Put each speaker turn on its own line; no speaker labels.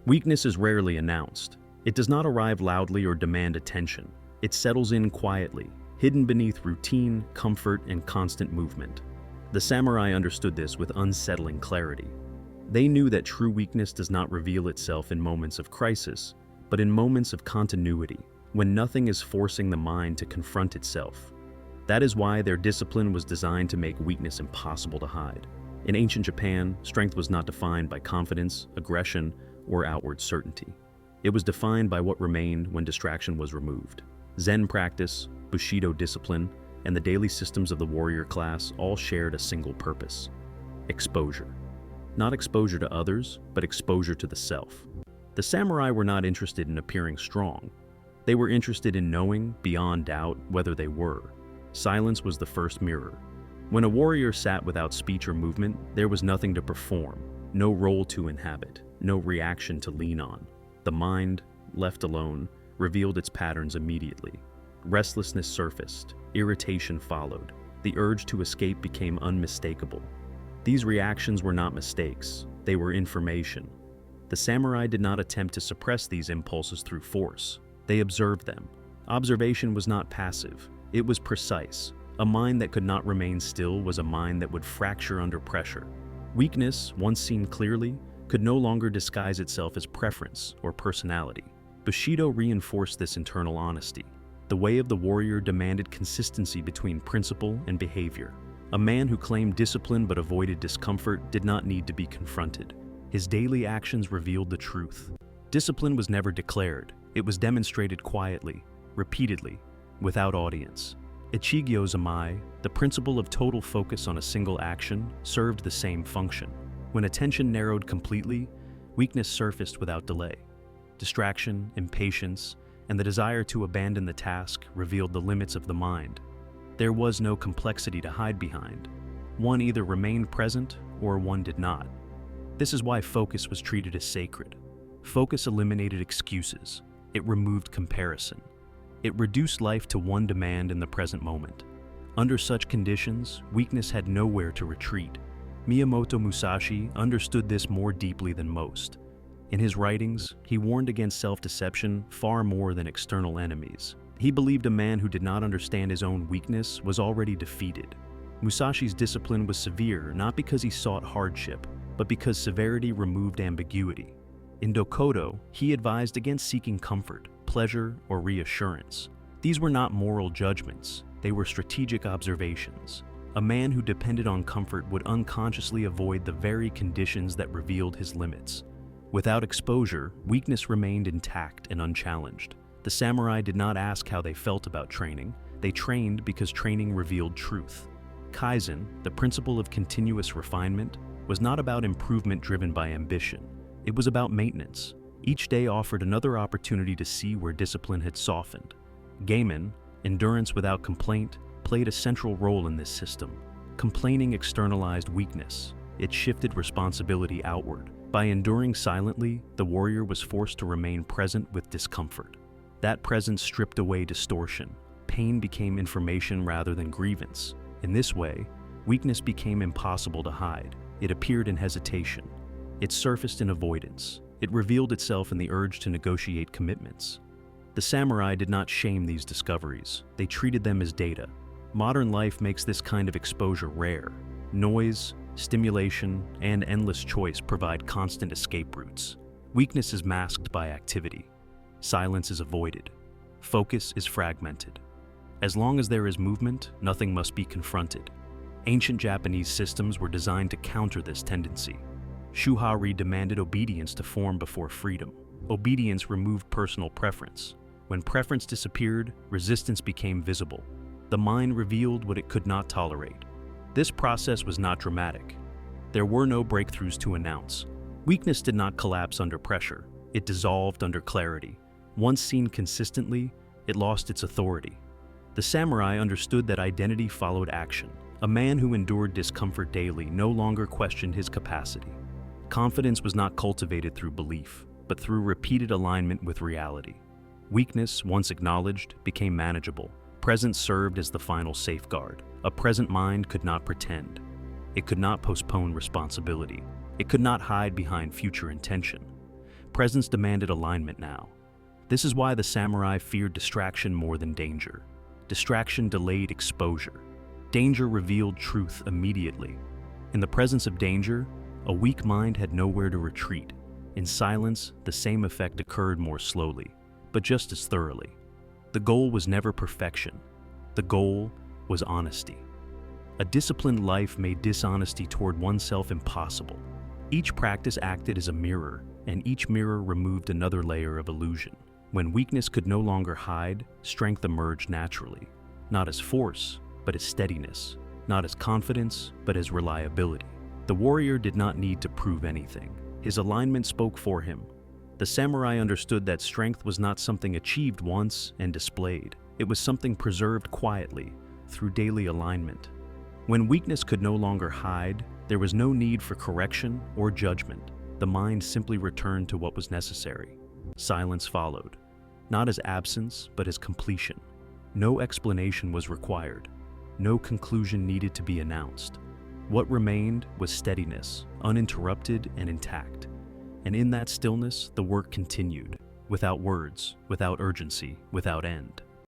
Weakness is rarely announced. It does not arrive loudly or demand attention. It settles in quietly, hidden beneath routine, comfort, and constant movement. The samurai understood this with unsettling clarity. They knew that true weakness does not reveal itself in moments of crisis, but in moments of continuity, when nothing is forcing the mind to confront itself. That is why their discipline was designed to make weakness impossible to hide. In ancient Japan, strength was not defined by confidence, aggression, or outward certainty. It was defined by what remained when distraction was removed. Zen practice, Bushido discipline, and the daily systems of the warrior class all shared a single purpose: exposure. Not exposure to others, but exposure to the self. The samurai were not interested in appearing strong. They were interested in knowing, beyond doubt, whether they were. Silence was the first mirror. When a warrior sat without speech or movement, there was nothing to perform, no role to inhabit, no reaction to lean on. The mind, left alone, revealed its patterns immediately. Restlessness surfaced, irritation followed. The urge to escape became unmistakable. These reactions were not mistakes, they were information. The samurai did not attempt to suppress these impulses through force. They observed them. Observation was not passive, it was precise. A mind that could not remain still was a mind that would fracture under pressure. Weakness, once seen clearly, could no longer disguise itself as preference or personality. Bushido reinforced this internal honesty. The way of the warrior demanded consistency between principle and behavior. A man who claimed discipline but avoided discomfort did not need to be confronted. His daily actions revealed the truth. Discipline was never declared. It was demonstrated quietly, repeatedly, without audience. Ichigyo Zamai, the principle of total focus on a single action, served the same function. When attention narrowed completely, weakness surfaced without delay. Distraction, impatience, and the desire to abandon the task revealed the limits of the mind. There was no complexity to hide behind. One either remained present or one did not. This is why focus was treated as sacred. Focus eliminated excuses. It removed comparison. It reduced life to one demand in the present moment. Under such conditions, weakness had nowhere to retreat. Miyamoto Musashi understood this more deeply than most. In his writings, he warned against self-deception far more than external enemies. He believed a man who did not understand his own weakness was already defeated. Musashi's discipline was severe not because he sought hardship, but because severity removed ambiguity. In Dokodo, he advised against seeking comfort, pleasure, or reassurance. These were not moral judgments, they were strategic observations. A man who depended on comfort would unconsciously avoid the very conditions that revealed his limits. Without exposure, weakness remained intact and unchallenged. The samurai did not ask how they felt about training. They trained because training revealed truth. Kaizen, the principle of continuous refinement, was not about improvement driven by ambition. It was about maintenance. Each day offered another opportunity to see where discipline had softened. Gaiman, endurance without complaint, played a central role in this system. Complaining externalized weakness. It shifted responsibility outward. By enduring silently, the warrior was forced to remain present with discomfort. That presence stripped away distortion. Pain became information rather than grievance. In this way, weakness became impossible to hide. It appeared in hesitation. It surfaced in avoidance. It revealed itself in the urge to negotiate commitments. The samurai did not shame these discoveries. They treated them as data. Modern life makes this kind of exposure rare. Noise, stimulation, and endless choice provide constant escape routes. Weakness is masked by activity. Silence is avoided. Focus is fragmented. As long as there is movement, nothing must be confronted. Ancient Japanese systems were designed to counter this tendency. Shuhari demanded obedience to form before freedom. Obedience removed personal preference. When preference disappeared, resistance became visible. The mind revealed what it could not tolerate. This process was not dramatic. There were no breakthroughs to announce. Weakness did not collapse under pressure. It dissolved under clarity. Once seen consistently, it lost its authority. The samurai understood that identity followed action. A man who endured discomfort daily no longer questioned his capacity. Confidence was not cultivated through belief, but through repeated alignment with reality. Weakness, once acknowledged, became manageable. Presence served as the final safeguard. A present mind could not pretend. It could not postpone responsibility. It could not hide behind future intention. Presence demanded alignment now. This is why the samurai feared distraction more than danger. Distraction delayed exposure. Danger revealed truth immediately. In the presence of danger, a weak mind had nowhere to retreat. In silence, the same effect occurred more slowly, but just as thoroughly. The goal was never perfection. The goal was honesty. A disciplined life made dishonesty toward oneself impossible. Each practice acted as a mirror, and each mirror removed another layer of illusion. When weakness could no longer hide, strength emerged naturally, not as force, but as steadiness, not as confidence, but as reliability. The warrior did not need to prove anything. His alignment spoke for him. The samurai understood that strength was not something achieved once and displayed. It was something preserved quietly, through daily alignment. When weakness could no longer hide, there was no need for correction or judgment. The mind simply returned to what was necessary. Silence followed, not as absence, but as completion. No explanation was required. No conclusion needed to be announced. What remained was steadiness, uninterrupted and intact. And in that stillness, the work continued, without words, without urgency, without end.